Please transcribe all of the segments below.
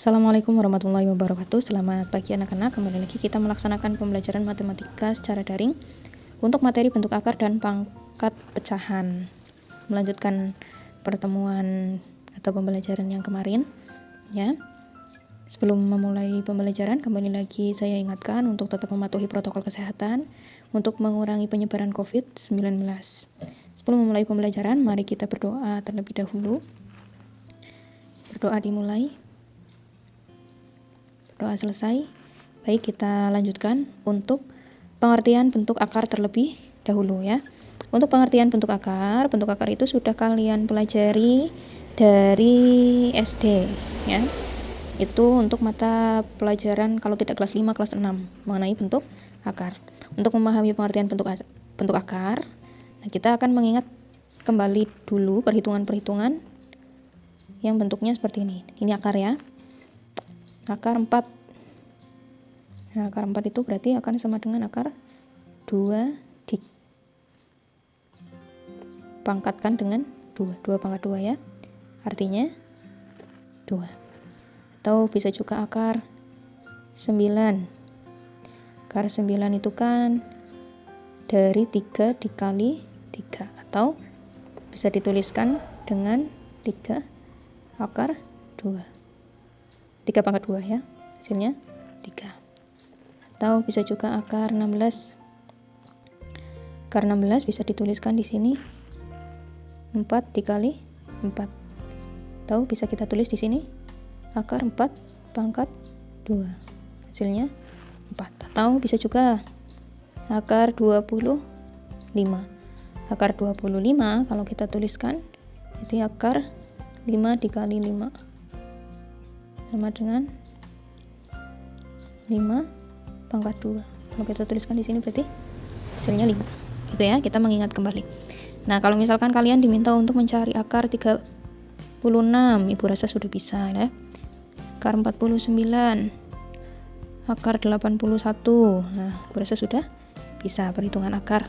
Assalamualaikum warahmatullahi wabarakatuh. Selamat pagi anak-anak. Kembali lagi kita melaksanakan pembelajaran matematika secara daring untuk materi bentuk akar dan pangkat pecahan. Melanjutkan pertemuan atau pembelajaran yang kemarin, ya. Sebelum memulai pembelajaran, kembali lagi saya ingatkan untuk tetap mematuhi protokol kesehatan untuk mengurangi penyebaran COVID-19. Sebelum memulai pembelajaran, mari kita berdoa terlebih dahulu. Berdoa dimulai. Doa selesai. Baik, kita lanjutkan untuk pengertian bentuk akar terlebih dahulu, ya. Untuk pengertian bentuk akar itu sudah kalian pelajari dari SD, ya. Itu untuk mata pelajaran kalau tidak kelas 5, kelas 6 mengenai bentuk akar. Untuk memahami pengertian bentuk akar, nah kita akan mengingat kembali dulu perhitungan-perhitungan yang bentuknya seperti ini. Ini akar, ya. Akar 4. Nah, akar 4 itu berarti akan sama dengan akar 2 dipangkatkan dengan 2 pangkat 2, ya. Artinya 2. Atau bisa juga akar 9. Akar 9 itu kan dari 3 dikali 3, atau bisa dituliskan dengan 3 akar 2. 3 pangkat 2, ya, hasilnya 3. Atau bisa juga akar 16. Akar 16 bisa dituliskan di sini 4 dikali 4. Atau bisa kita tulis di sini akar 4 pangkat 2. Hasilnya 4. Atau bisa juga akar 25. Akar 25 kalau kita tuliskan itu akar 5 dikali 5. Sama dengan 5 pangkat 2. Kalau kita tuliskan di sini berarti hasilnya 5. Gitu, ya, kita mengingat kembali. Nah, kalau misalkan kalian diminta untuk mencari akar 36, Ibu rasa sudah bisa, ya. Akar 49, akar 81. Nah, Ibu rasa sudah bisa perhitungan akar.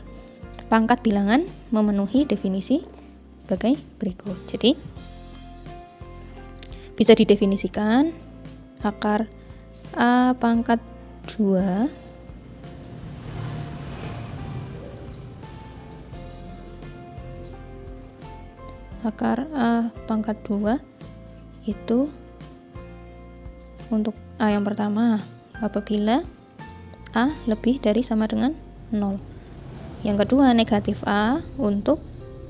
Pangkat bilangan memenuhi definisi sebagai berikut. Jadi bisa didefinisikan akar A pangkat 2 akar A pangkat 2 itu untuk A yang pertama apabila A lebih dari sama dengan 0. Yang kedua negatif A untuk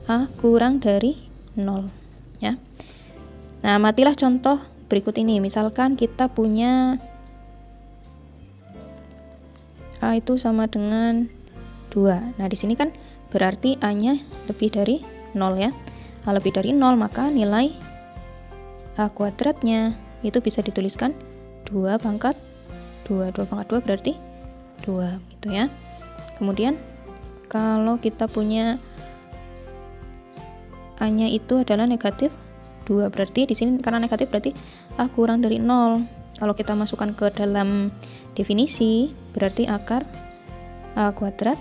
A kurang dari 0, ya. Nah, amatilah contoh berikut ini. Misalkan kita punya A itu sama dengan 2. Nah, di sini kan berarti A-nya lebih dari 0, ya. A lebih dari 0, maka nilai A kuadratnya itu bisa dituliskan 2 pangkat 2. 2 pangkat 2 berarti 2, gitu, ya. Kemudian kalau kita punya A-nya itu adalah negatif 2, berarti di sini karena negatif berarti A kurang dari 0. Kalau kita masukkan ke dalam definisi, berarti akar A kuadrat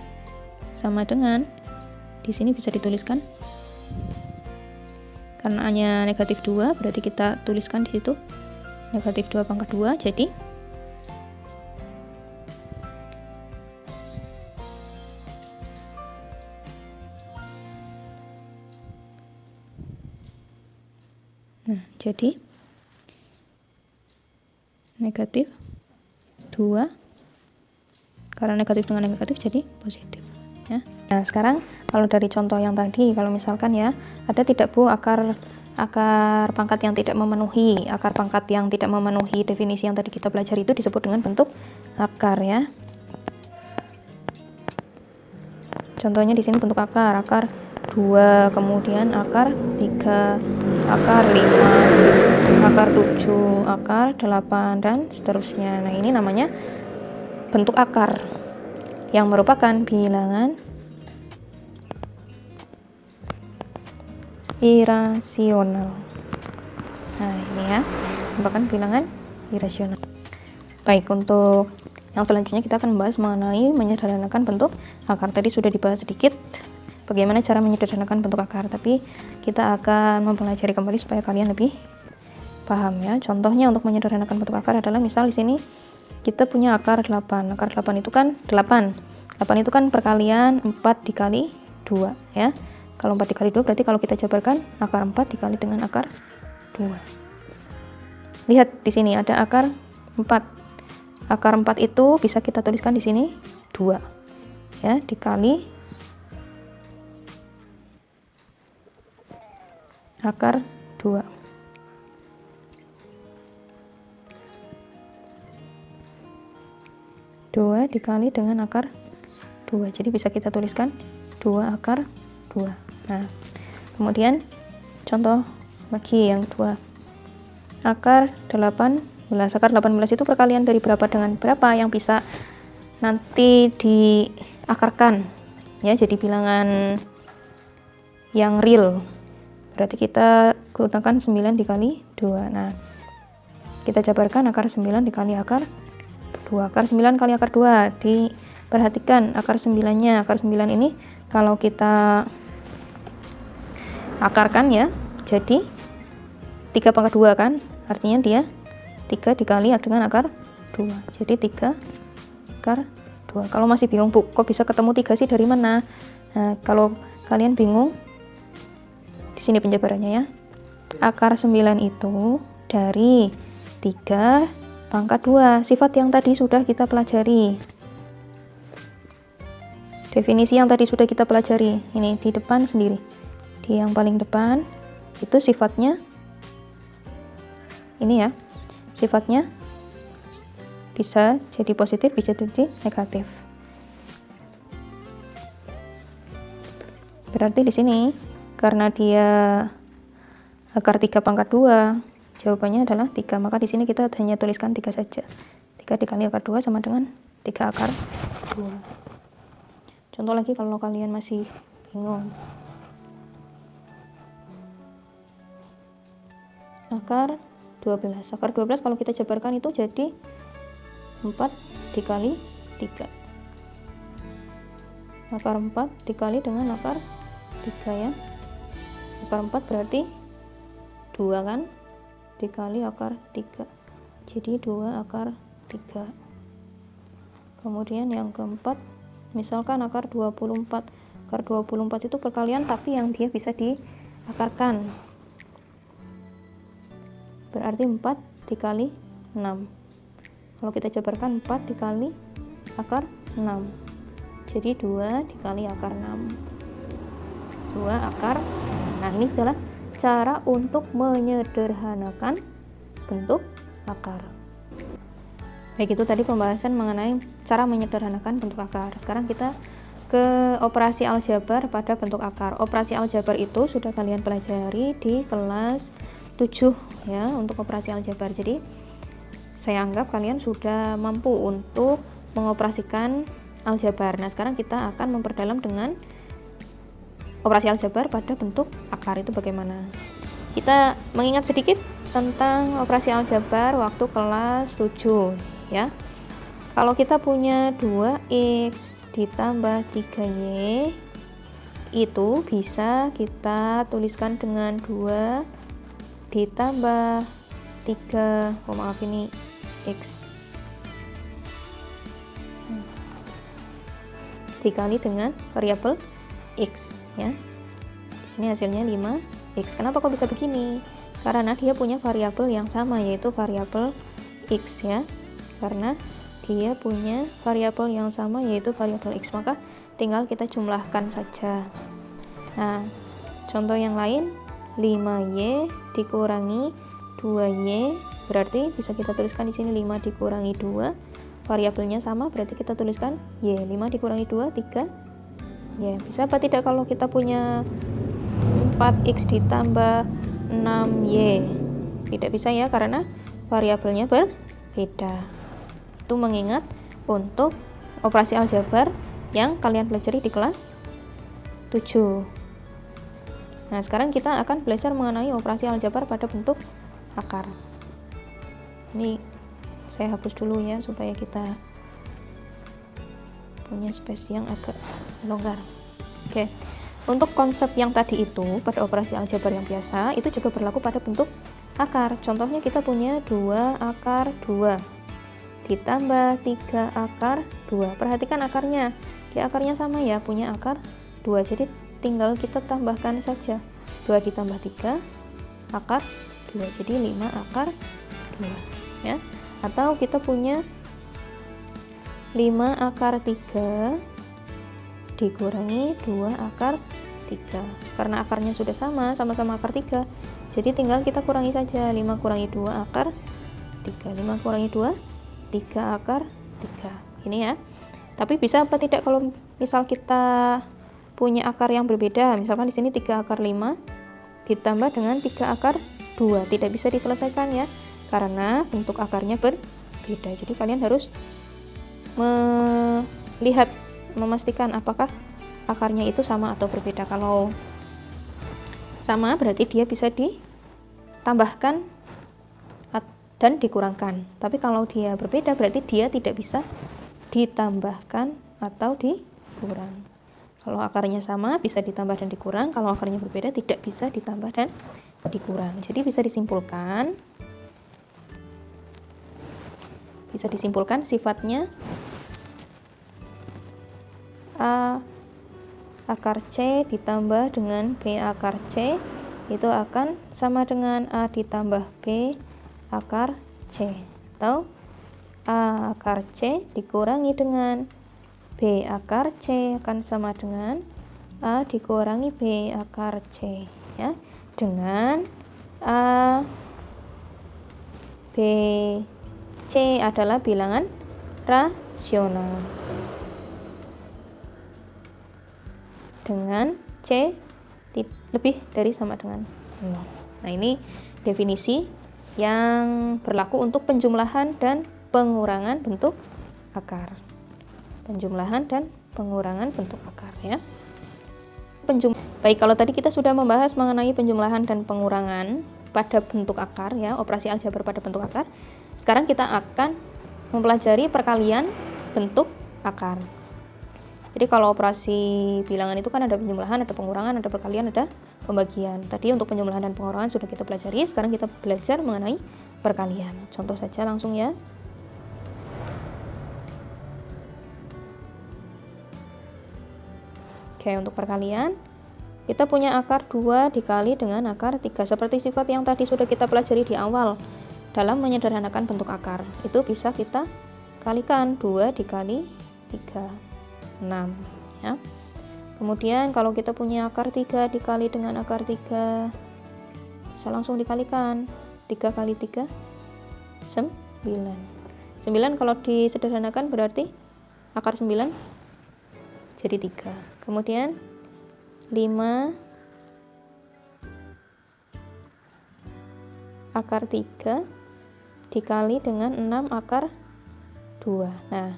sama dengan di sini bisa dituliskan karena A-nya negatif 2, berarti kita tuliskan di situ negatif 2 pangkat 2. Jadi jadi negatif 2 karena negatif dengan negatif jadi positif, ya. Nah, sekarang kalau dari contoh yang tadi, kalau misalkan, ya, ada tidak Bu akar pangkat yang tidak memenuhi, akar pangkat yang tidak memenuhi definisi yang tadi kita pelajari itu disebut dengan bentuk akar, ya. Contohnya di sini bentuk akar 2, kemudian akar 3, akar 5, akar 7, akar 8, dan seterusnya. Nah, ini namanya bentuk akar yang merupakan bilangan irasional. Nah, ini, ya, merupakan bilangan irasional. Baik, untuk yang selanjutnya kita akan membahas mengenai menyederhanakan bentuk akar. Tadi sudah dibahas sedikit bagaimana cara menyederhanakan bentuk akar, tapi kita akan mempelajari kembali supaya kalian lebih paham ya. Contohnya untuk menyederhanakan bentuk akar adalah misal di sini kita punya akar 8. Akar 8 itu kan 8. 8 itu kan perkalian 4 dikali 2 ya. Kalau 4 dikali 2 berarti kalau kita jabarkan akar 4 dikali dengan akar 2. Lihat di sini ada akar 4. Akar 4 itu bisa kita tuliskan di sini 2 ya, dikali akar 2. Dua dikali dengan akar 2. Jadi bisa kita tuliskan 2 akar 2. Nah, kemudian contoh lagi yang kedua. Akar 18. Akar 18 itu perkalian dari berapa dengan berapa yang bisa nanti diakarkan ya, jadi bilangan yang real. Berarti kita gunakan 9 dikali 2. Nah, kita jabarkan akar 9 dikali akar 2. Akar 9 kali akar 2. Diperhatikan akar 9-nya. Akar 9 ini kalau kita akarkan ya, jadi 3 pangkat 2 kan? Artinya dia 3 dikali dengan akar 2. Jadi 3 akar 2. Kalau masih bingung, Bu, kok bisa ketemu 3 sih dari mana? Nah, kalau kalian bingung, di sini penjabarannya ya. Akar 9 itu dari 3 pangkat 2. Sifat yang tadi sudah kita pelajari. Definisi yang tadi sudah kita pelajari. Ini di depan sendiri. Di yang paling depan itu sifatnya ini ya. Sifatnya bisa jadi positif, bisa jadi negatif. Berarti di sini karena dia akar 3 pangkat 2, jawabannya adalah 3. Maka di sini kita hanya tuliskan 3 saja. 3 dikali akar 2 sama dengan 3 akar 2. Contoh lagi kalau kalian masih bingung. Akar 12. Akar 12 kalau kita jabarkan itu jadi 4 dikali 3. Akar 4 dikali dengan akar 3 ya. Akar 4 berarti 2 kan, dikali akar 3. Jadi 2 akar 3. Kemudian yang keempat, misalkan akar 24. Akar 24 itu perkalian tapi yang dia bisa diakarkan. Berarti 4 dikali 6. Kalau kita jabarkan 4 dikali akar 6. Jadi 2 dikali akar 6. 2 akar. Nah, ini adalah cara untuk menyederhanakan bentuk akar. Baik, itu tadi pembahasan mengenai cara menyederhanakan bentuk akar. Sekarang kita ke operasi aljabar pada bentuk akar. Operasi aljabar itu sudah kalian pelajari di kelas 7 ya, untuk operasi aljabar. Jadi saya anggap kalian sudah mampu untuk mengoperasikan aljabar. Nah, sekarang kita akan memperdalam dengan operasi aljabar pada bentuk akar itu bagaimana. Kita mengingat sedikit tentang operasi aljabar waktu kelas 7 ya. Kalau kita punya 2x ditambah 3y itu bisa kita tuliskan dengan 2 ditambah 3, maaf ini x dikali dengan variabel x ya. Di sini hasilnya 5x. Kenapa kok bisa begini? Karena dia punya variabel yang sama, yaitu variabel x ya. Karena dia punya variabel yang sama, yaitu variabel x, maka tinggal kita jumlahkan saja. Nah, contoh yang lain, 5y dikurangi 2y, berarti bisa kita tuliskan di sini 5 dikurangi 2, variabelnya sama, berarti kita tuliskan y. 5 dikurangi 2 3 y. Bisa apa tidak kalau kita punya 4x ditambah 6y? Tidak bisa ya, karena variabelnya berbeda. Itu mengingat untuk operasi aljabar yang kalian pelajari di kelas 7. Nah, sekarang kita akan belajar mengenai operasi aljabar pada bentuk akar. Ini saya hapus dulu ya, supaya kita punya space yang agak longgar. Oke, untuk konsep yang tadi itu pada operasi aljabar yang biasa itu juga berlaku pada bentuk akar. Contohnya kita punya 2 akar 2 ditambah 3 akar 2. Perhatikan akarnya. Di akarnya sama ya, punya akar 2. Jadi tinggal kita tambahkan saja. 2 ditambah 3 akar 2. Jadi 5 akar 2 ya. Atau kita punya 5 akar 3 dikurangi 2 akar 3. Karena akarnya sudah sama-sama akar 3. Jadi tinggal kita kurangi saja. 5 kurangi 2 akar 3. 5 kurangi 2 3 akar 3. Ini ya. Tapi bisa apa tidak kalau misal kita punya akar yang berbeda. Misalkan di sini 3 akar 5 ditambah dengan 3 akar 2. Tidak bisa diselesaikan ya. Karena bentuk akarnya berbeda. Jadi kalian harus melihat, memastikan apakah akarnya itu sama atau berbeda. Kalau sama berarti dia bisa ditambahkan dan dikurangkan. Tapi kalau dia berbeda berarti dia tidak bisa ditambahkan atau dikurang. Kalau akarnya sama bisa ditambah dan dikurang, kalau akarnya berbeda tidak bisa ditambah dan dikurang. Jadi bisa disimpulkan sifatnya A akar C ditambah dengan B akar C itu akan sama dengan A ditambah B akar C, atau A akar C dikurangi dengan B akar C akan sama dengan A dikurangi B akar C ya, dengan A B C adalah bilangan rasional dengan C lebih dari sama dengan 0. Nah, ini definisi yang berlaku untuk penjumlahan dan pengurangan bentuk akar. Penjumlahan dan pengurangan bentuk akar ya. Baik, kalau tadi kita sudah membahas mengenai penjumlahan dan pengurangan pada bentuk akar ya, operasi aljabar pada bentuk akar. Sekarang kita akan mempelajari perkalian bentuk akar. Jadi kalau operasi bilangan itu kan ada penjumlahan, ada pengurangan, ada perkalian, ada pembagian. Tadi untuk penjumlahan dan pengurangan sudah kita pelajari, sekarang kita belajar mengenai perkalian. Contoh saja langsung ya. Oke, untuk perkalian kita punya akar 2 dikali dengan akar 3. Seperti sifat yang tadi sudah kita pelajari di awal dalam menyederhanakan bentuk akar. Itu bisa kita kalikan 2 dikali 3. 6 ya. Kemudian kalau kita punya akar 3 dikali dengan akar 3 bisa langsung dikalikan. 3 kali 3 9. 9 kalau disederhanakan berarti akar 9 jadi 3. Kemudian 5 akar 3 dikali dengan 6 akar 2. Nah,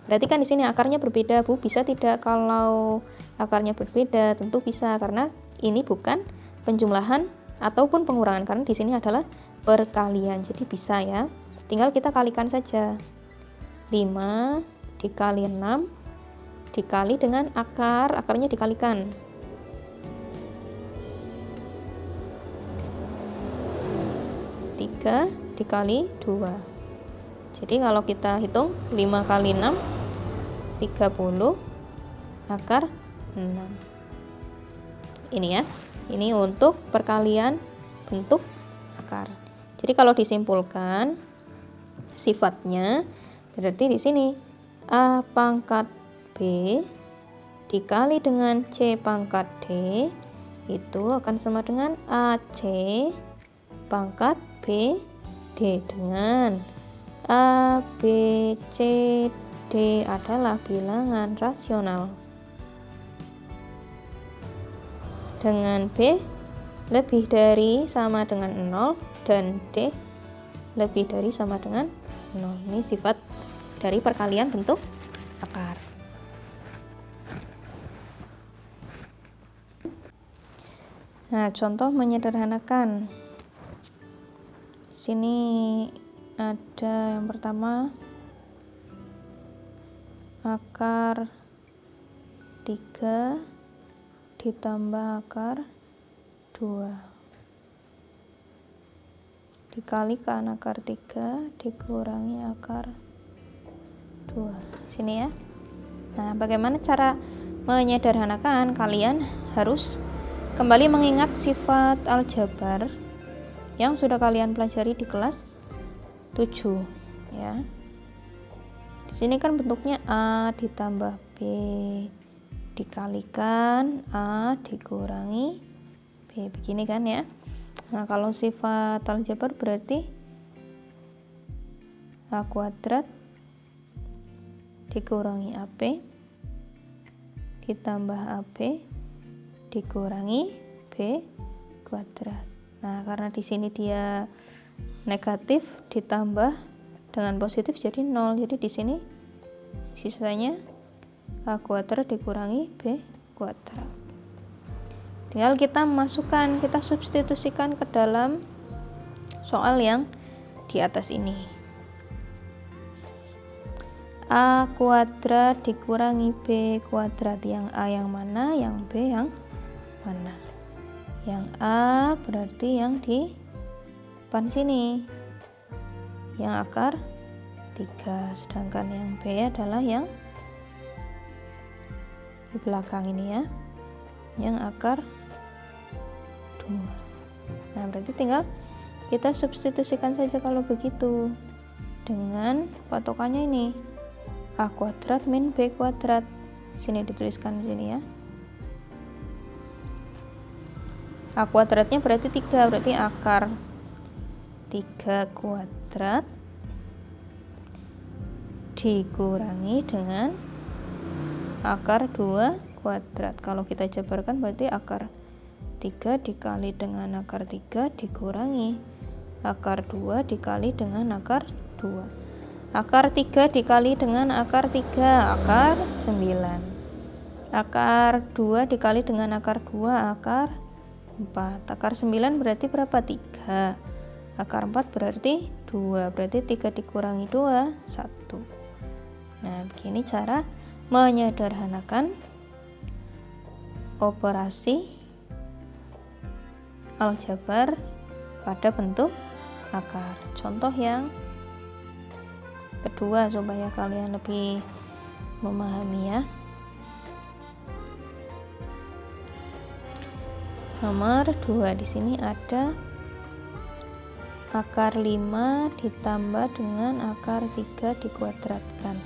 berarti kan di sini akarnya berbeda, Bu. Bisa tidak kalau akarnya berbeda? Tentu bisa, karena ini bukan penjumlahan ataupun pengurangan, karena di sini adalah perkalian. Jadi bisa ya. Tinggal kita kalikan saja. 5 dikali 6 dikali dengan akarnya dikalikan. 3 dikali 2. Jadi kalau kita hitung 5 kali 6 30 akar 6. Ini ya. Ini untuk perkalian bentuk akar. Jadi kalau disimpulkan sifatnya berarti di sini A pangkat B dikali dengan C pangkat D itu akan sama dengan AC pangkat B D, dengan A, B, C, D adalah bilangan rasional, dengan B lebih dari sama dengan 0 dan D lebih dari sama dengan 0. Ini sifat dari perkalian bentuk akar. Nah, contoh menyederhanakan. Sini ada yang pertama akar 3 ditambah akar 2. dikalikan akar 3 dikurangi akar 2. Sini ya. Nah, bagaimana cara menyederhanakan? Kalian harus kembali mengingat sifat aljabar yang sudah kalian pelajari di kelas 7 ya. Di sini kan bentuknya A ditambah B dikalikan A dikurangi B, begini kan ya. Nah, kalau sifat aljabar berarti A kuadrat dikurangi AB ditambah AB dikurangi B kuadrat. Nah, karena di sini dia negatif ditambah dengan positif jadi 0. Jadi di sini sisanya A kuadrat dikurangi B kuadrat. Tinggal kita masukkan, kita substitusikan ke dalam soal yang di atas ini. A kuadrat dikurangi B kuadrat. Yang A yang mana? Yang B yang mana? Yang A berarti yang di depan sini, yang akar 3. Sedangkan yang B adalah yang di belakang ini ya, yang akar 2. Nah, berarti tinggal kita substitusikan saja kalau begitu dengan patokannya ini A kuadrat min B kuadrat. Sini dituliskan di sini ya. A kuadratnya berarti 3, berarti akar 3 kuadrat dikurangi dengan akar 2 kuadrat. Kalau kita jabarkan berarti akar 3 dikali dengan akar 3 dikurangi akar 2 dikali dengan akar 2. Akar 3 dikali dengan akar 3 akar 9. Akar 2 dikali dengan akar 2 akar 4. Akar 9 berarti berapa? 3. Akar 4 berarti 2. Berarti 3 dikurangi 2 1. Nah, begini cara menyederhanakan operasi aljabar pada bentuk akar. Contoh yang kedua supaya kalian lebih memahami ya. Nomor 2 di sini ada akar 5 ditambah dengan akar 3 dikuadratkan.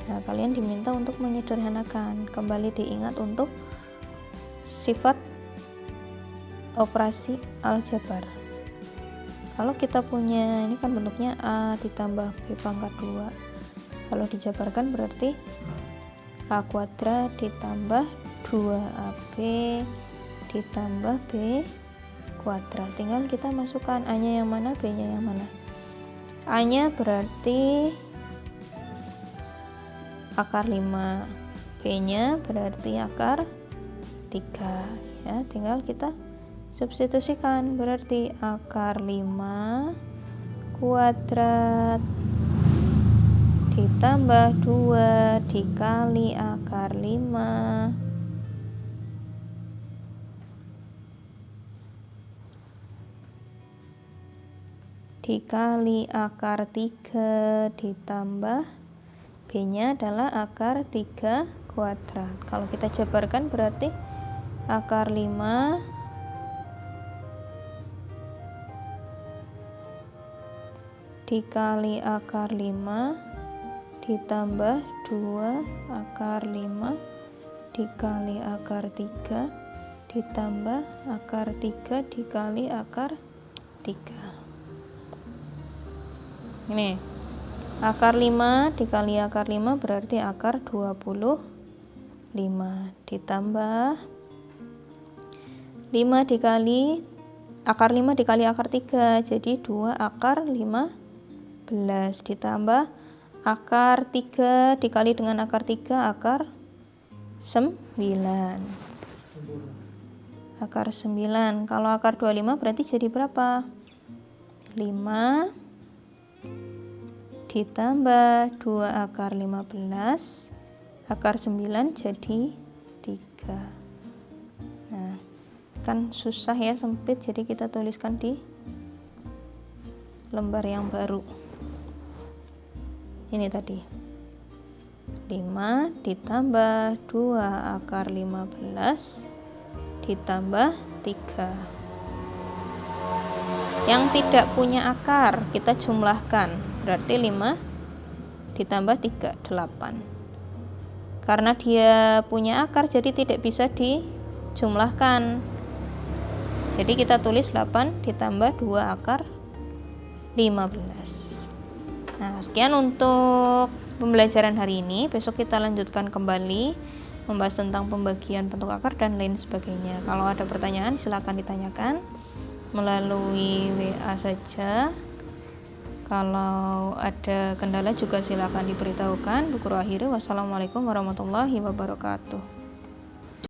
Nah, kalian diminta untuk menyederhanakan. Kembali diingat untuk sifat operasi aljabar. Kalau kita punya ini kan bentuknya A ditambah B pangkat 2. Kalau dijabarkan berarti A kuadrat ditambah 2AB ditambah B kuadrat. Tinggal kita masukkan A-nya yang mana, B-nya yang mana. A-nya berarti akar 5, B-nya berarti akar 3 ya. Tinggal kita substitusikan, berarti akar 5 kuadrat ditambah 2 dikali akar 5 dikali akar 3 ditambah B-nya adalah akar 3 kuadrat. Kalau kita jabarkan berarti akar 5 dikali akar 5 ditambah 2 akar 5 dikali akar 3 ditambah akar 3 dikali akar 3. Ini akar 5 dikali akar 5 berarti akar 25 ditambah 5 dikali akar 5 dikali akar 3 jadi 2 akar 15 ditambah akar 3 dikali dengan akar 3 akar 9. Akar 9. Kalau akar 25 berarti jadi berapa? 5 ditambah 2 akar 15 akar 9 jadi 3. Nah, kan susah ya, sempit, jadi kita tuliskan di lembar yang baru. Ini tadi 5 ditambah 2 akar 15 ditambah 3. Yang tidak punya akar kita jumlahkan, berarti 5 ditambah 3, 8. Karena dia punya akar jadi tidak bisa dijumlahkan. Jadi kita tulis 8 ditambah 2 akar 15. Nah, sekian untuk pembelajaran hari ini. Besok kita lanjutkan kembali membahas tentang pembagian bentuk akar dan lain sebagainya. Kalau ada pertanyaan silakan ditanyakan melalui WA saja. Kalau ada kendala juga silakan diberitahukan. Bu Guru akhiri, wassalamualaikum warahmatullahi wabarakatuh.